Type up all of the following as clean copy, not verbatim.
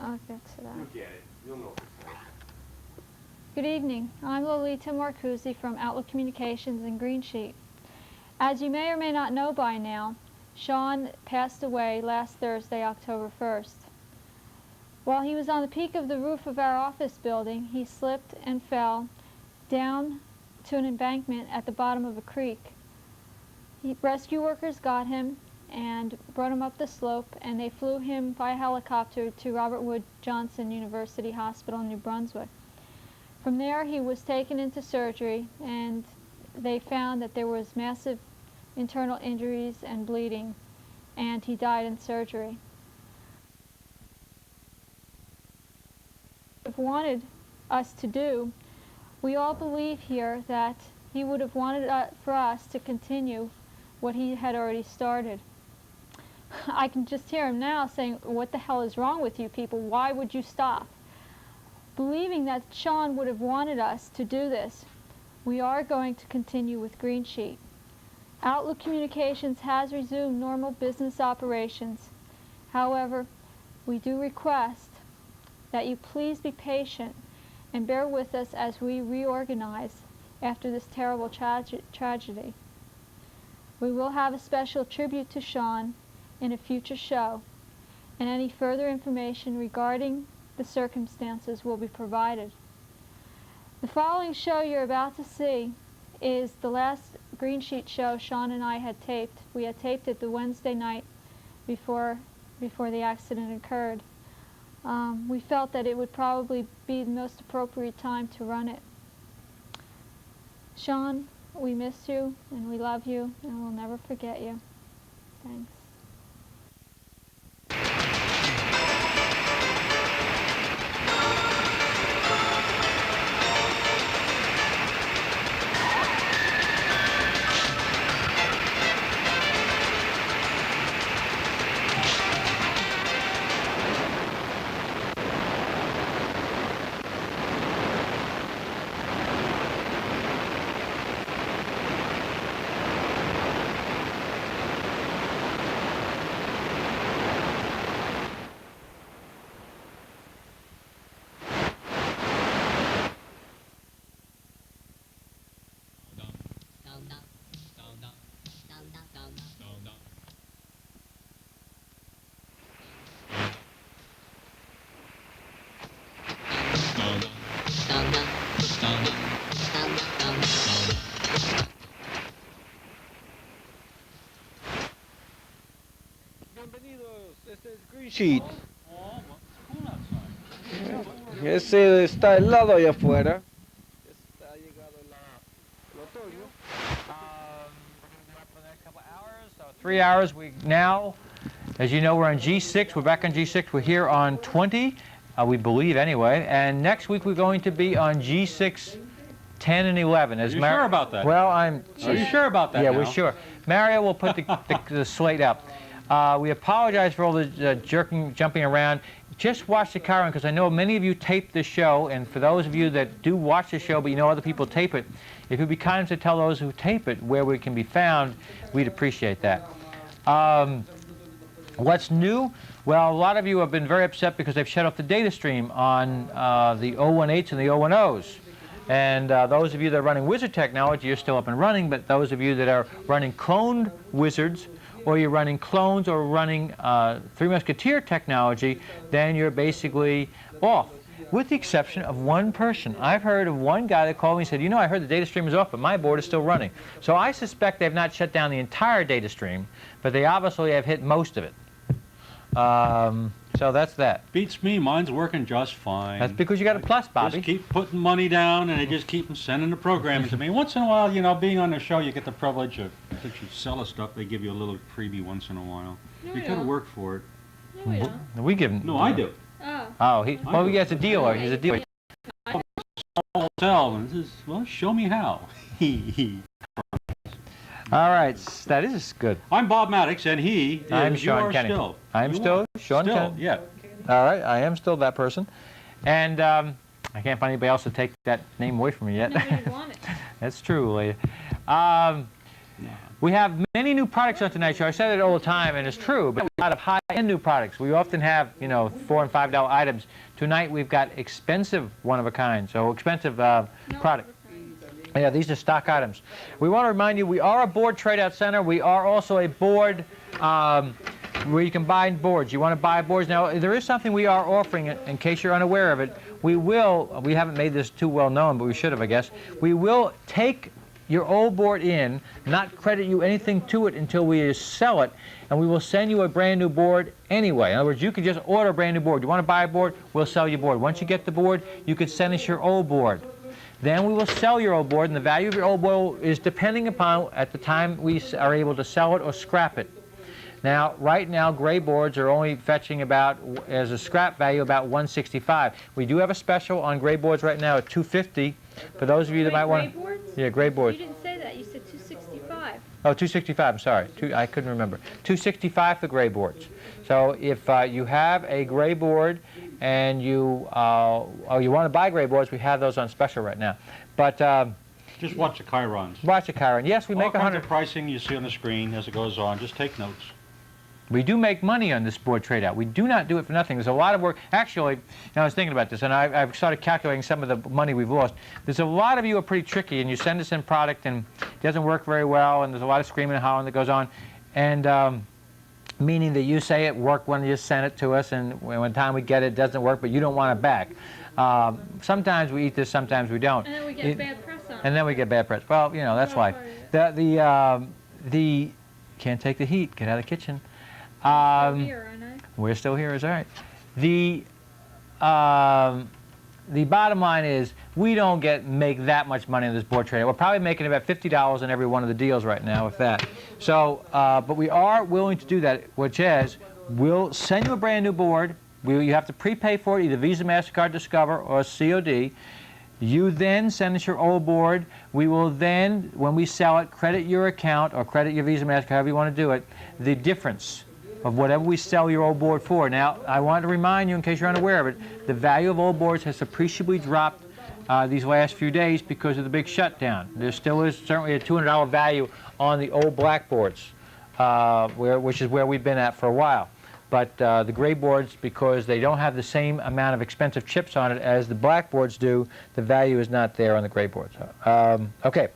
I'll get to that. You'll get it. You'll know if it's right. Good evening. I'm Lolita Marcuzzi from Outlook Communications and Greensheet. As you may or may not know by now, Sean passed away last Thursday, October 1st. While he was on the peak of the roof of our office building, he slipped and fell down to an embankment at the bottom of a creek. Rescue workers got him and brought him up the slope, and they flew him by helicopter to Robert Wood Johnson University Hospital in New Brunswick. From there, he was taken into surgery, and they found that there was massive internal injuries and bleeding, and he died in surgery. Wanted us to do, we all believe here that he would have wanted for us to continue what he had already started. I can just hear him now saying, "What the hell is wrong with you people? Why would you stop?" Believing that Sean would have wanted us to do this, we are going to continue with Greensheet. Outlook Communications has resumed normal business operations. However, we do request that you please be patient and bear with us as we reorganize after this terrible tragedy. We will have a special tribute to Sean in a future show, and any further information regarding the circumstances will be provided. The following show you're about to see is the last Greensheet show Sean and I had taped. We had taped it the Wednesday night before the accident occurred. We felt that it would probably be the most appropriate time to run it. Sean, we miss you and we love you and we'll never forget you. Thanks. Bienvenidos, este es Greensheet. Ese está helado allá afuera. Está llegado el otoño. For the next couple hours, so 3 hours. We now, as you know, we're on G6. We're back on G6. We're here on 20, we believe anyway. And next week we're going to be on G6, 10, and 11. Are you sure about that? Well, Are you sure about that? Yeah, now? we're sure. Mario will put the slate up. We apologize for all the jumping around. Just watch the car because I know many of you tape the show, and for those of you that do watch the show but you know other people tape it, if you'd be kind to tell those who tape it where we can be found, we'd appreciate that. What's new? Well, a lot of you have been very upset because they've shut off the data stream on the 018s and the 010s. And those of you that are running Wizard technology, you're still up and running, but those of you that are running cloned Wizards, or you're running clones or running Three Musketeer technology, then you're basically off, with the exception of one person. I've heard of one guy that called me and said, "You know, I heard the data stream is off, but my board is still running." So I suspect they've not shut down the entire data stream, but they obviously have hit most of it. So that's that. Beats me. Mine's working just fine. That's because you got a plus, Bobby. Just keep putting money down, and they just keep sending the programming to me. Once in a while, you know, being on the show, you get the privilege of, if you sell us stuff, they give you a little freebie once in a while. No, You gotta work for it. No, we don't. We give him. No, I do. Oh. Oh, he has a dealer. He's a dealer. Tell and says, well, show me how. All right, that is good. I'm Bob Maddox, and he is I'm Sean Kenny. Still. I'm still Sean Kenny. Yeah. All right, I am still that person. And I can't find anybody else to take that name away from me yet. Nobody want it. That's true, lady. We have many new products on tonight's show. I say that all the time, and it's true, but a lot of high-end new products. We often have, you know, $4 and $5 items. Tonight we've got expensive one-of-a-kind, so expensive product. Yeah, these are stock items. We want to remind you, we are a board trade-out center. We are also a board where you can buy boards. You want to buy boards. Now, there is something we are offering, in case you're unaware of it. We haven't made this too well known, but we should have, I guess. We will take your old board in, not credit you anything to it until we sell it, and we will send you a brand new board anyway. In other words, you could just order a brand new board. You want to buy a board, we'll sell you a board. Once you get the board, you could send us your old board. Then we will sell your old board, and the value of your old board is depending upon at the time we are able to sell it or scrap it. Now, right now, gray boards are only fetching about, as a scrap value, about $165. We do have a special on gray boards right now at $250. For those of you that might want to... Gray boards? Yeah, gray boards. You didn't say that. You said $265. Oh, $265, I'm sorry. I couldn't remember. $265 for gray boards. So if you have a gray board and you want to buy gray boards, we have those on special right now. But Just watch the chyrons. watch the Chiron. Yes, we make All kinds 100. of pricing you see on the screen as it goes on. Just take notes. We do make money on this board trade-out. We do not do it for nothing. There's a lot of work. Actually, I was thinking about this, and I've started calculating some of the money we've lost. There's a lot of you are pretty tricky, and you send us in product, and it doesn't work very well, and there's a lot of screaming and hollering that goes on, and meaning that you say it worked when you send it to us, and when time we get it, it doesn't work, but you don't want it back. Sometimes we eat this, sometimes we don't. And then we get bad press on it. And then we get bad press. Well, you know, that's life. The can't take the heat. Get out of the kitchen. Here, aren't I? We're still here, is all right. The bottom line is we don't make that much money on this board trade. We're probably making about $50 on every one of the deals right now, if that. So, but we are willing to do that, which is we'll send you a brand new board. You have to prepay for it, either Visa, MasterCard, Discover, or COD. You then send us your old board. We will then, when we sell it, credit your account or credit your Visa, MasterCard, however you want to do it, the difference of whatever we sell your old board for. Now, I want to remind you, in case you're unaware of it, the value of old boards has appreciably dropped these last few days because of the big shutdown. There still is certainly a $200 value on the old blackboards, which is where we've been at for a while. But the gray boards, because they don't have the same amount of expensive chips on it as the blackboards do, the value is not there on the gray boards. Okay.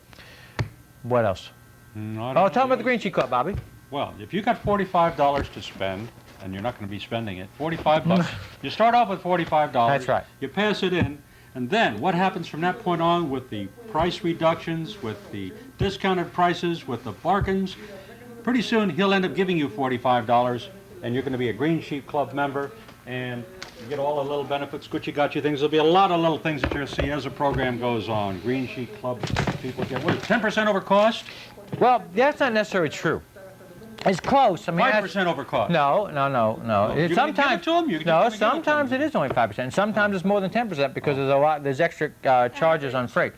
What else? Tell them about the Green Sheet Club, Bobby. Well, if you got $45 to spend, and you're not going to be spending it, 45 bucks. You start off with $45. That's right. You pass it in, and then what happens from that point on with the price reductions, with the discounted prices, with the bargains? Pretty soon he'll end up giving you $45, and you're going to be a Green Sheet Club member, and you get all the little benefits, Gucci-gotcha things. There'll be a lot of little things that you'll see as the program goes on. Green Sheet Club people get, what is it, 10% over cost? Well, that's not necessarily true. It's close. I mean, 5% over cost. No. You're gonna give it to 'em? You're No, gonna give it to sometimes 'em? it is only 5%. And sometimes it's more than 10% because there's extra charges on freight.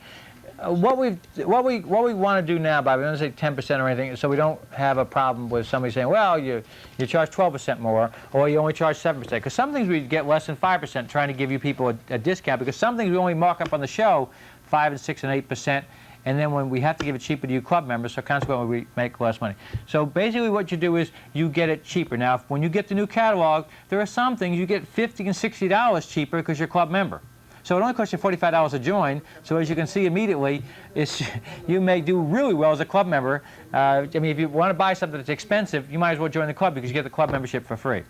What we want to do now, Bobby, we don't say 10% or anything, so we don't have a problem with somebody saying, well, you charge 12% more, or you only charge 7%. Because some things we get less than 5%, trying to give you people a discount, because some things we only mark up on the show 5 and 6 and 8%. And then when we have to give it cheaper to you club members, so consequently we make less money. So basically what you do is you get it cheaper. Now, when you get the new catalog, there are some things you get $50 and $60 cheaper because you're a club member. So it only costs you $45 to join. So as you can see immediately, you may do really well as a club member. I mean, if you want to buy something that's expensive, you might as well join the club because you get the club membership for free.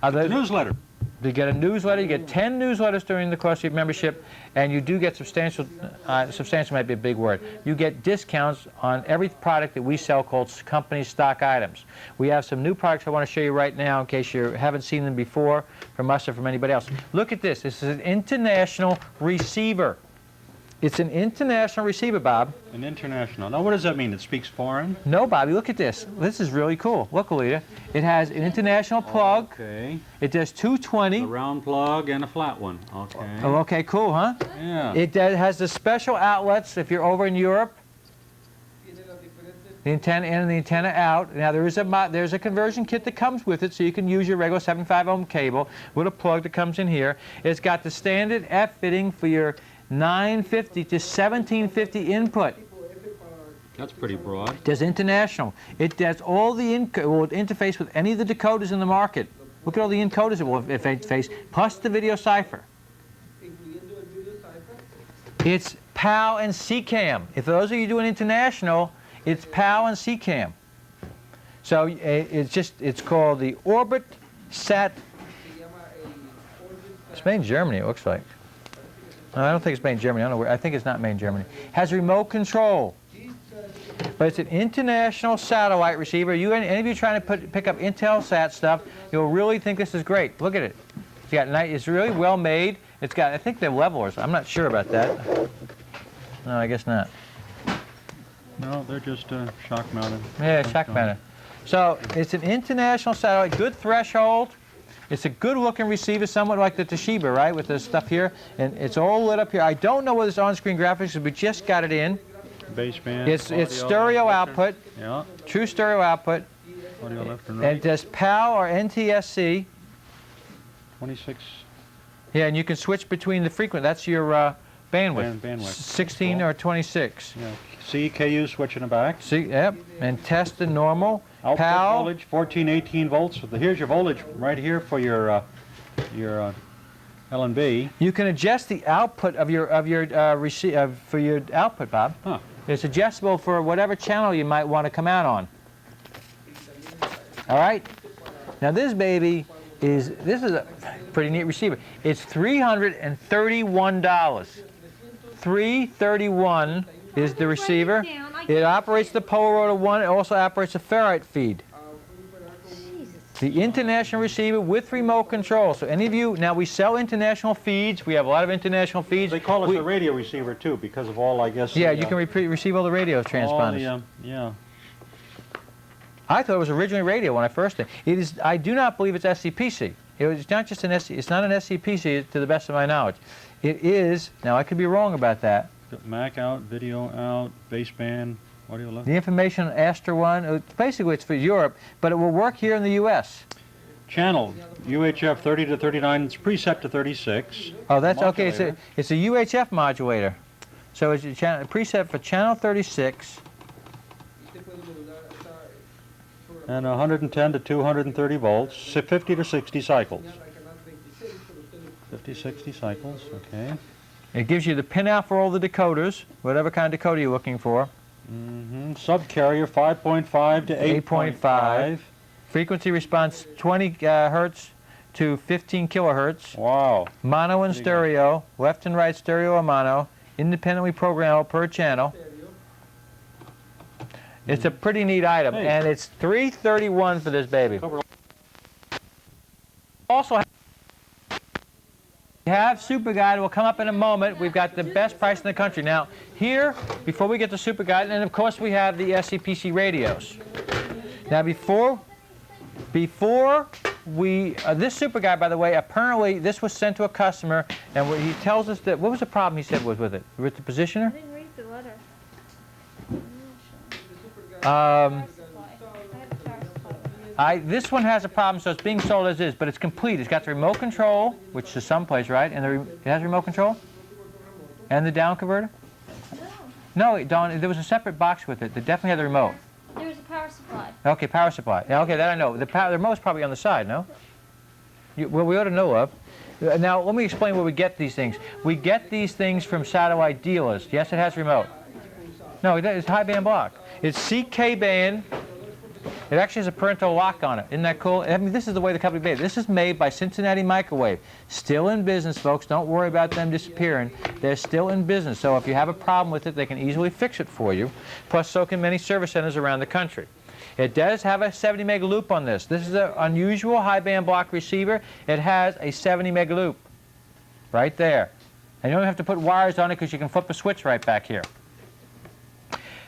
The newsletter. You get a newsletter, you get 10 newsletters during the course of your membership, and you do get substantial might be a big word, you get discounts on every product that we sell called company stock items. We have some new products I want to show you right now in case you haven't seen them before from us or from anybody else. Look at this. This is an international receiver. It's an international receiver, Bob. An international. Now, what does that mean? It speaks foreign? No, Bobby, look at this. This is really cool. Look, Alita. It has an international plug. Okay. It does 220. A round plug and a flat one. Okay. Oh, okay, cool, huh? Yeah. It has the special outlets if you're over in Europe. The antenna in and the antenna out. Now, there's a conversion kit that comes with it, so you can use your regular 7.5 ohm cable with a plug that comes in here. It's got the standard F fitting for your 950 to 1750 input. That's pretty broad. There's international. It does all the will interface with any of the decoders in the market. Look at all the encoders it will interface, plus the video cipher. It's PAL and CCAM. If those of you doing international, it's PAL and CCAM. So it's called the Orbit Sat. It's made in Germany, it looks like. No, I don't think it's made in Germany. I don't know where. I think it's not made in Germany. Has remote control. But it's an international satellite receiver. Any of you trying to pick up Intelsat stuff, you'll really think this is great. Look at it. It's really well made. It's got, I think they're levelers. I'm not sure about that. No, I guess not. No, they're just shock mounted. Yeah, shock mounted. So it's an international satellite, good threshold. It's a good looking receiver, somewhat like the Toshiba, right, with this stuff here. And it's all lit up here. I don't know whether it's on-screen graphics, but we just got it in. Baseband. It's stereo output. Yeah. True stereo output. Audio left and right. And it does PAL or NTSC. 26. Yeah, and you can switch between the frequency. That's your bandwidth. Bandwidth. 16 or 26. Yeah. CKU switching it back. See, yep. And test the normal. Output PAL. voltage 14, 18 volts. Here's your voltage right here for your L&B. You can adjust the output of your for your output, Bob. Huh. It's adjustable for whatever channel you might want to come out on. All right. Now this baby is a pretty neat receiver. It's $331. $331 is the receiver. It operates the Polaroid 1. It also operates a ferrite feed. The international receiver with remote control. So any of you, now we sell international feeds. We have a lot of international feeds. They call it a radio receiver too because of all, I guess. Yeah, you can receive all the radio transponders. All the, yeah. I thought it was originally radio when I first did. It is. I do not believe it's SCPC. It's not just an It's not an SCPC to the best of my knowledge. It is. Now I could be wrong about that. Mac out, video out, baseband, audio left. The information on Astra 1. Basically, it's for Europe, but it will work here in the U.S. Channel UHF 30 to 39. It's preset to 36. Oh, that's okay. Modulator. It's a UHF modulator. So it's a preset for channel 36. And 110 to 230 volts, 50 to 60 cycles. 50, 60 cycles, okay. It gives you the pinout for all the decoders, whatever kind of decoder you're looking for. Subcarrier 5.5 to 8.5. Frequency response 20 hertz to 15 kilohertz. Wow. Mono and stereo, left and right stereo or mono, independently programmable per channel. It's a pretty neat item, and it's $331 for this baby. Also have Super Guide. Will come up in a moment. We've got the best price in the country. Now, here, before we get to Super Guide, and of course we have the SCPC radios. Now, before we, this Super Guide, by the way, apparently this was sent to a customer, and he tells us that, what was the problem he said was with it? With the positioner? I didn't read the letter. I'm not sure. This one has a problem, so it's being sold as is, but it's complete. It's got the remote control, which is someplace, right? And it has remote control? And the down converter? No, Dawn, there was a separate box with it that definitely had the remote. There was a power supply. Okay, power supply. Yeah, okay, that I know. The remote's probably on the side, no? Well, we ought to know of. Now, let me explain where we get these things. We get these things from satellite dealers. Yes, it has remote. No, it's high band block. It's CK band. It actually has a parental lock on it. Isn't that cool? I mean, this is the way the company made it. This is made by Cincinnati Microwave. Still in business, folks. Don't worry about them disappearing. They're still in business. So if you have a problem with it, they can easily fix it for you. Plus, so can many service centers around the country. It does have a 70 mega loop on this. This is an unusual high band block receiver. It has a 70 mega loop right there. And you don't have to put wires on it because you can flip a switch right back here.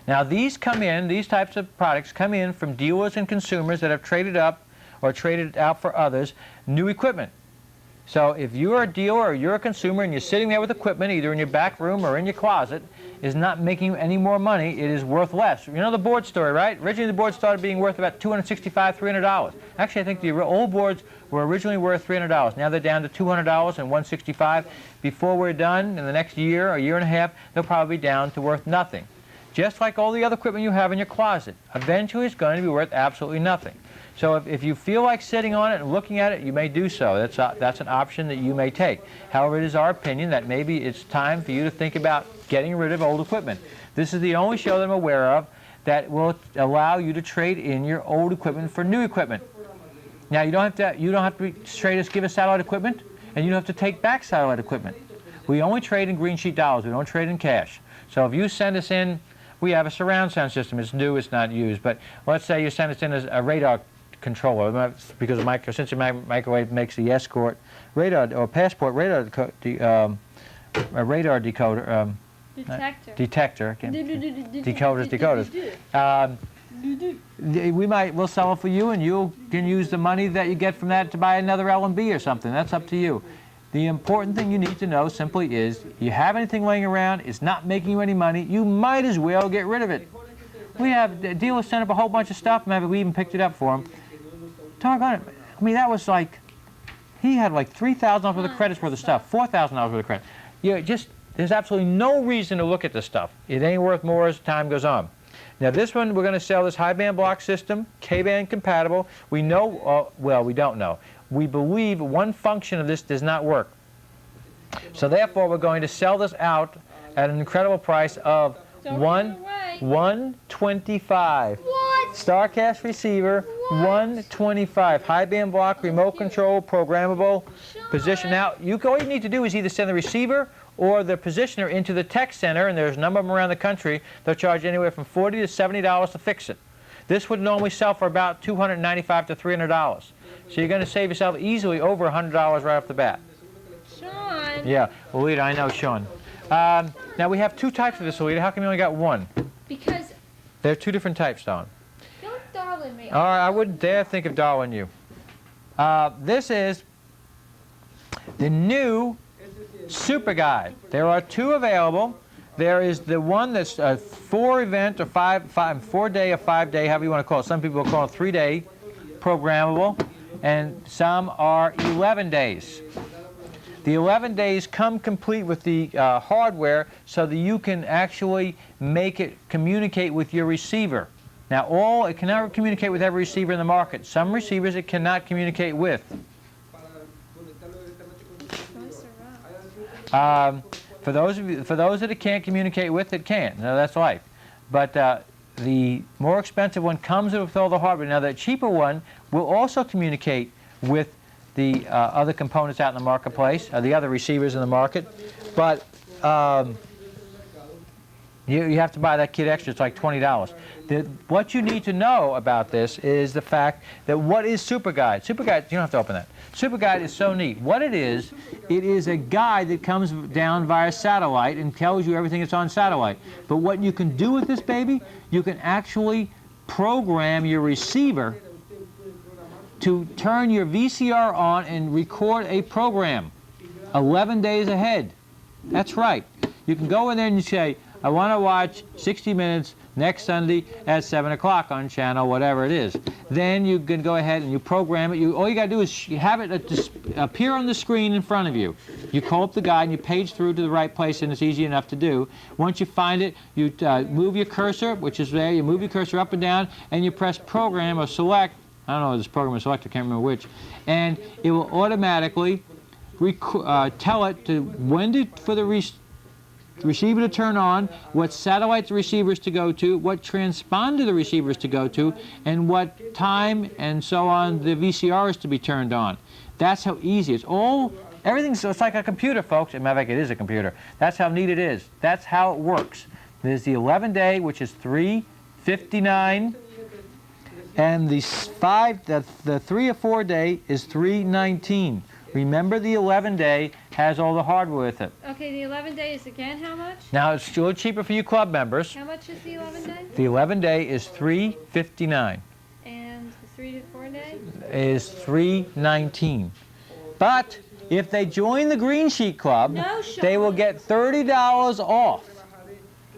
Now these types of products come in from dealers and consumers that have traded up or traded out for others new equipment. So if you're a dealer or you're a consumer and you're sitting there with equipment, either in your back room or in your closet, is not making you any more money, it is worth less. You know the board story, right? Originally the board started being worth about $265, $300. Actually, I think the old boards were originally worth $300. Now they're down to $200 and $165. Before we're done, in the next year or year and a half, they'll probably be down to worth nothing. just like all the other equipment you have in your closet. Eventually it's going to be worth absolutely nothing. So if you feel like sitting on it and looking at it, you may do so. That's an option that you may take. However, it is our opinion that maybe it's time for you to think about getting rid of old equipment. This is the only show that I'm aware of that will allow you to trade in your old equipment for new equipment. Now you don't have to trade us, give us satellite equipment, and you don't have to take back satellite equipment. We only trade in green sheet dollars. We don't trade in cash. So if you send us in, we have a surround sound system. It's new, it's not used. But let's say you send us in as a radar controller, because since the microwave makes the escort radar or passport radar radar decoder detector decoders. We'll sell it for you, and you can use the money that you get from that to buy another L&B or something. That's up to you. The important thing you need to know simply is, you have anything laying around, it's not making you any money, you might as well get rid of it. We have, the dealer sent up a whole bunch of stuff, maybe we even picked it up for him. Doggone it. I mean, that was like, he had like $3,000 worth of credits worth of stuff, $4,000 worth of credit. There's absolutely no reason to look at this stuff. It ain't worth more as time goes on. Now this one, we're going to sell this high band block system, K-band compatible. We know, well, we don't know. We believe one function of this does not work. So therefore, we're going to sell this out at an incredible price of $125. What? Starcast receiver, $125. High band block, remote control, programmable, position. Now, all you need to do is either send the receiver or the positioner into the tech center, and there's a number of them around the country. They'll charge anywhere from $40 to $70 to fix it. This would normally sell for about $295 to $300. So you're going to save yourself easily over $100 right off the bat. Sean. Yeah, Alita, I know, Sean. Now we have two types of this, Alita. How come you only got one? Because There are two different types, Don. don't darling me. All right, I wouldn't dare think of darling you. This is the new Super Guide. There are two available. There is the one that's a 4-event or 4-day or 5-day, however you want to call it. Some people call it 3-day programmable, and some are 11 days. The 11 days come complete with the hardware so that you can actually make it communicate with your receiver. Now, it cannot communicate with every receiver in the market. Some receivers it cannot communicate with. For those that it can't communicate with, it can't. No, that's life. But the more expensive one comes with all the hardware. Now, the cheaper one will also communicate with the other components out in the marketplace, the other receivers in the market. But you have to buy that kit extra. It's like $20. What you need to know about this is the fact that what is Super Guide? Super Guide, you don't have to open that. Super Guide is so neat. What it is a guide that comes down via satellite and tells you everything that's on satellite. But what you can do with this baby, you can actually program your receiver to turn your VCR on and record a program 11 days ahead. That's right. You can go in there and you say, I want to watch 60 Minutes next Sunday at 7 o'clock on channel, whatever it is. Then you can go ahead and you program it. All you got to do is have it appear on the screen in front of you. You call up the guide and you page through to the right place, and it's easy enough to do. Once you find it, you move your cursor, which is there. You move your cursor up and down, and you press program or select. I don't know this program or select, I can't remember which. And it will automatically tell it for the receiver to turn on, what satellite the receiver is to go to, what transponder the receiver is to go to, and what time and so on the VCR is to be turned on. That's how easy it's it's like a computer, folks. As a matter of fact, it is a computer. That's how neat it is. That's how it works. There's the 11-day, which is $359, and the 3 or 4 day is $319. Remember, the 11-day has all the hardware with it. Okay, the 11 days again, how much? Now, it's still cheaper for you club members. How much is the 11 day? The 11-day is $359. And the 3 to 4 day? Is $319. But if they join the Green Sheet Club, No, Sean. they will get $30 off.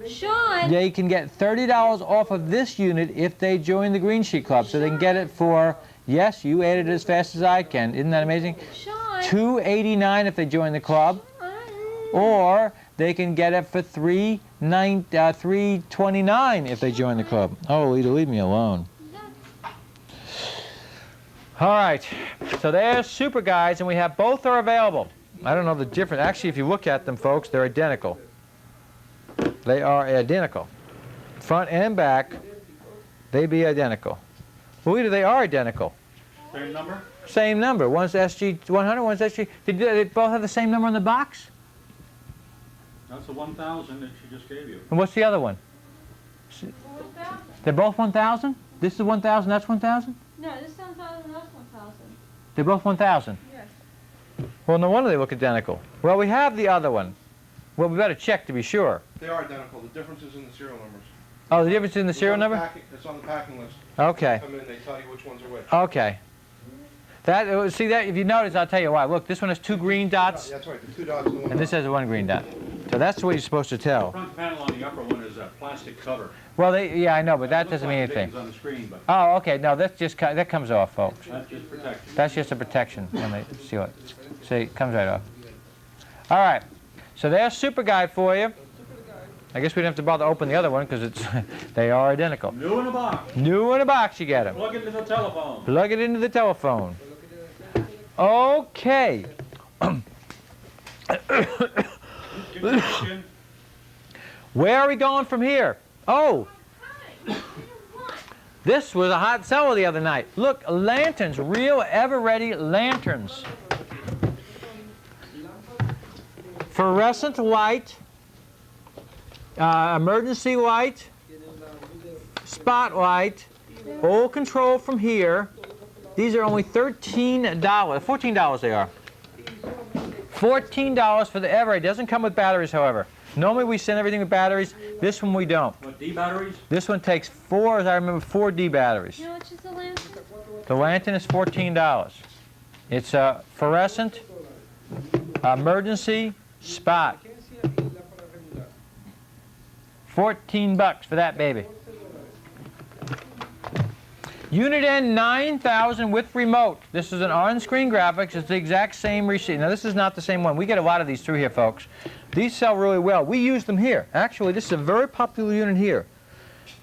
Sean! They can get $30 off of this unit if they join the Green Sheet Club. So they can get it for, yes, you added it as fast as I can. Isn't that amazing? Sean! $289 if they join the club, or they can get it for $329 if they join the club. Oh, Lita, leave me alone. All right, so there's Super Guides, and we have both are available. I don't know the difference. Actually, if you look at them, folks, they're identical. They are identical. Front and back, they be identical. Well, Lita, they are identical. Same number? Same number. One's SG100, one's SG. Did they both have the same number on the box? That's the 1,000 that she just gave you. And what's the other one? They're both 1,000? This is 1,000, that's 1,000? No, this sounds 1,000, that's 1,000. They're both 1,000? Yes. Well, no wonder they look identical. Well, we have the other one. Well, we better check to be sure. They are identical. The difference is in the serial numbers. Oh, the difference in the serial number? It's on the packing list. Okay. Come in, they tell you which ones are which. Okay. That, see that, if you notice, I'll tell you why. Look, this one has 2 green dots, That's right, the 2 dots and the 1 and this dot. has 1 green dot. So that's what you're supposed to The tell. front panel on the upper one is a plastic cover. Well, yeah, I know, but that It looks doesn't mean like anything. Dickens on the screen, but Oh, okay, no, that's just, that comes off, folks. that's just protection. That's just a protection when they seal it. See, it comes right off. All right, so there's Super Guide for you. I guess we don't have to bother to open the other one because it's they are identical. New in a box. New in a box, you get them. Plug it into the telephone. Plug it into the telephone. Okay. Where are we going from here? Oh, this was a hot seller the other night. Look, lanterns, real ever-ready lanterns. Fluorescent light, emergency light, spotlight, all control from here. These are only $13, $14 they are. $14 for the ever. It doesn't come with batteries, however. Normally we send everything with batteries. This one we don't. What, D batteries? This one takes 4, as I remember, 4 D batteries. You know what's just a lantern? The lantern is $14. It's a fluorescent, emergency, spot. 14 bucks for that baby. Unit N 9000 with remote. This is an on-screen graphics. It's the exact same receiver. Now this is not the same one. We get a lot of these through here, folks. These sell really well. We use them here. Actually, this is a very popular unit here.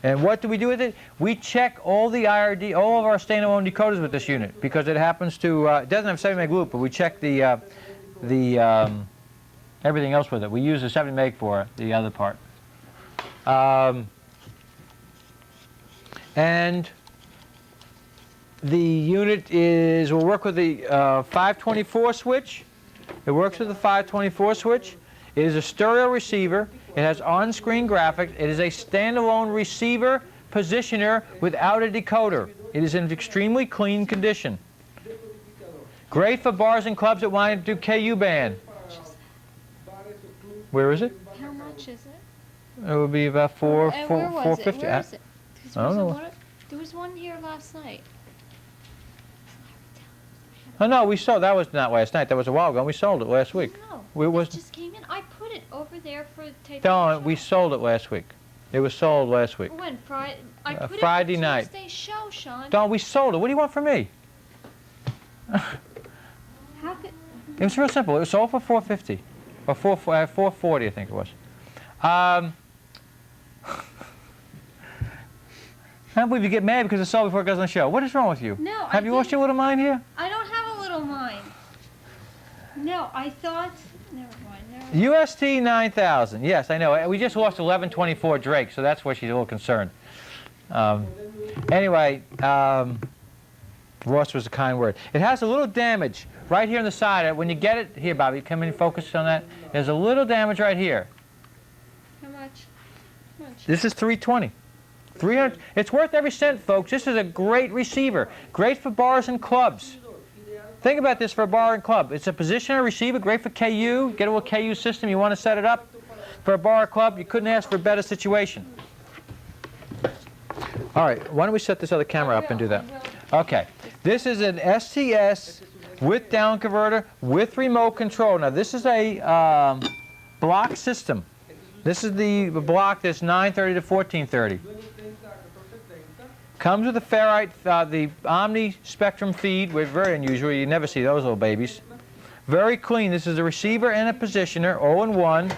And what do we do with it? We check all the IRD, all of our standalone decoders with this unit because it happens to, it doesn't have 7 meg loop, but we check everything else with it. We use the 7 meg for the other part. And the unit will work with the 524 switch. It works with the 524 switch. It is a stereo receiver. It has on-screen graphics. It is a standalone receiver positioner without a decoder. It is in extremely clean condition. Great for bars and clubs that want to do KU band. Where is it? How much is it? It would be about Where was it? $450. Where is it? 'Cause I don't know. There was one here last night. Oh no, we sold. That was not last night. That was a while ago. We sold it last week. No, It it was. just came in. I put it over there for tape. Don't. We sold it last week. It was sold last week. When? Friday? I put Friday it for night. Tuesday's show, Sean. Don, we sold it. What do you want from me? How could... It was real simple. It was sold for $450 or $440, I think it was. I don't believe you get mad because it's sold before it goes on the show. What is wrong with you? No, Have you lost your little mind here? I don't have a little mind. No, I thought... Never mind. UST 9000. Yes, I know. We just lost 1124 Drake, so that's where she's a little concerned. Anyway, lost was a kind word. It has a little damage right here on the side. When you get it, here, Bobby, come in and focus on that. There's a little damage right here. How much? How much? This is 320. 300. It's worth every cent, folks. This is a great receiver. Great for bars and clubs. Think about this for a bar and club. It's a positioner receiver, great for KU. Get a little KU system, you want to set it up for a bar or club. You couldn't ask for a better situation. All right, why don't we set this other camera up and do that? Okay, this is an STS with down converter with remote control. Now this is a block system. This is the block that's 930 to 1430. Comes with a ferrite, the Omni Spectrum feed. We're very unusual. You never see those little babies. Very clean. This is a receiver and a positioner, all in one.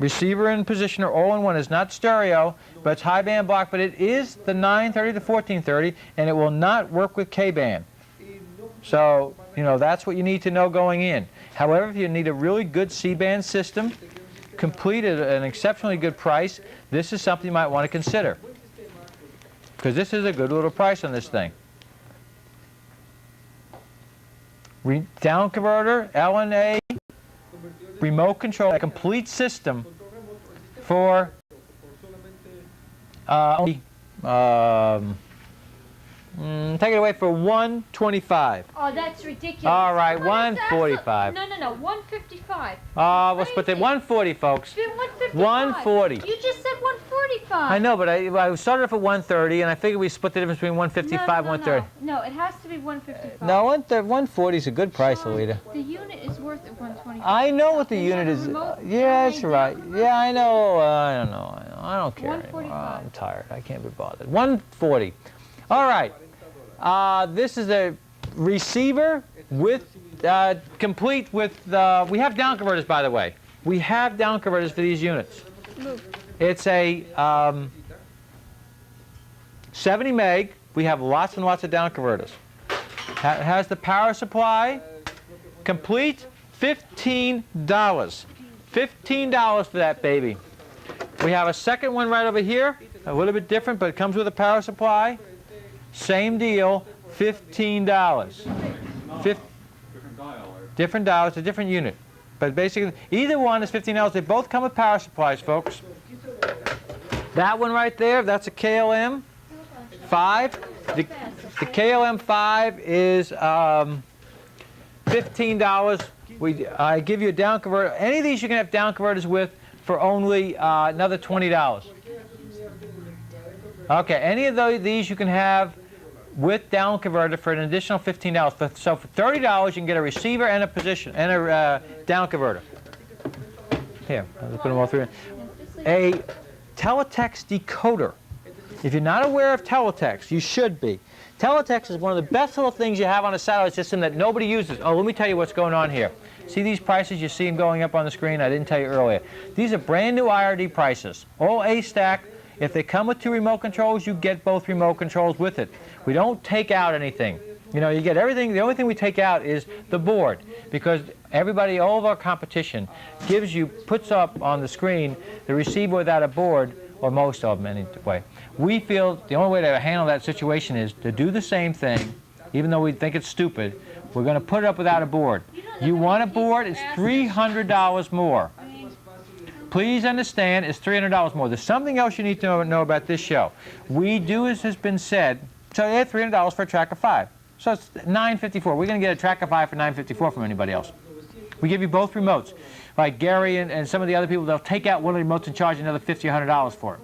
Receiver and positioner all in one. Is not stereo, but it's high band block, but it is the 930 to 1430, and it will not work with K-band. So, you know, that's what you need to know going in. However, if you need a really good C-band system, complete at an exceptionally good price, this is something you might want to consider. Because this is a good little price on this thing. Down converter, LNA, remote control, a complete system for only, take it away for $125. Oh, that's ridiculous. All right, What is that? $145. No, $155. We'll split it $140, folks. $155. $140. You just said $145. I know, but I started off at $130, and I figured we split the difference between $155 and $130. No, it has to be $155. No, $140 is a good price, Alita. The unit is worth $125. I know what the unit is. Yeah, that's right. Yeah, I know. I don't know. I don't care anymore. $145. I'm tired. I can't be bothered. $140. All right. This is a receiver with complete with. We have down converters, by the way. We have down converters for these units. It's a 70 meg. We have lots and lots of down converters. It has the power supply. Complete, $15. $15 for that baby. We have a second one right over here. A little bit different, but it comes with a power supply. Same deal, $15. Different dial, it's a different unit. But basically, either one is $15. They both come with power supplies, folks. That one right there, that's a KLM 5. The KLM 5 is $15. I give you a down converter. Any of these you can have down converters with for only another $20. Okay, any of these you can have with down converter for an additional $15. So for $30 you can get a receiver and a position and a down converter. Here, I'll put them all through. A teletext decoder. If you're not aware of teletext, you should be. Teletext is one of the best little things you have on a satellite system that nobody uses. Oh, let me tell you what's going on here. See these prices? You see them going up on the screen? I didn't tell you earlier. These are brand new IRD prices. All A-stack. If they come with 2 remote controls, you get both remote controls with it. We don't take out anything. You know, you get everything. The only thing we take out is the board, because everybody, all of our competition, puts up on the screen the receiver without a board, or most of them anyway. We feel the only way to handle that situation is to do the same thing, even though we think it's stupid. We're going to put it up without a board. You want a board? It's $300 more. Please understand, it's $300 more. There's something else you need to know about this show. We do, as has been said, so you have $300 for a track of 5. So it's $954. We're going to get a track of 5 for $954 from anybody else. We give you both remotes. Like Gary and some of the other people, they'll take out one of the remotes and charge another $50 or $100 for it.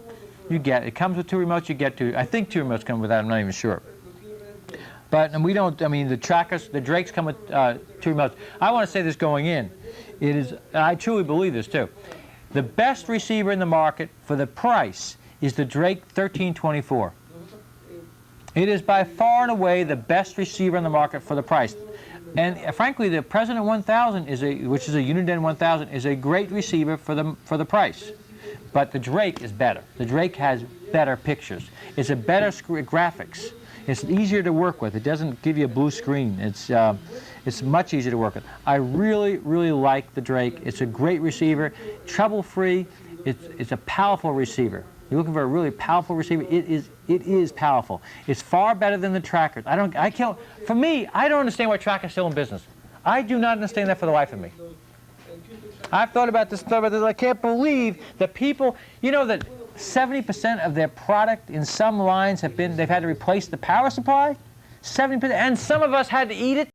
You get it. It comes with 2 remotes. You get 2. I think 2 remotes come with that. I'm not even sure. But and we don't. I mean, the trackers, the Drakes come with 2 remotes. I want to say this going in. It is. I truly believe this too. The best receiver in the market for the price is the Drake 1324. It is by far and away the best receiver in the market for the price. And frankly, the President 1000 which is a Uniden 1000, is a great receiver for the price. But the Drake is better. The Drake has better pictures. It's a better graphics. It's easier to work with. It doesn't give you a blue screen. It's much easier to work with. I really, really like the Drake. It's a great receiver, trouble-free. It's a powerful receiver. You're looking for a really powerful receiver. It is powerful. It's far better than the trackers. For me, I don't understand why trackers are still in business. I do not understand that for the life of me. I've thought about this. I can't believe that people, you know, that 70% of their product in some lines they've had to replace the power supply. 70%, and some of us had to eat it.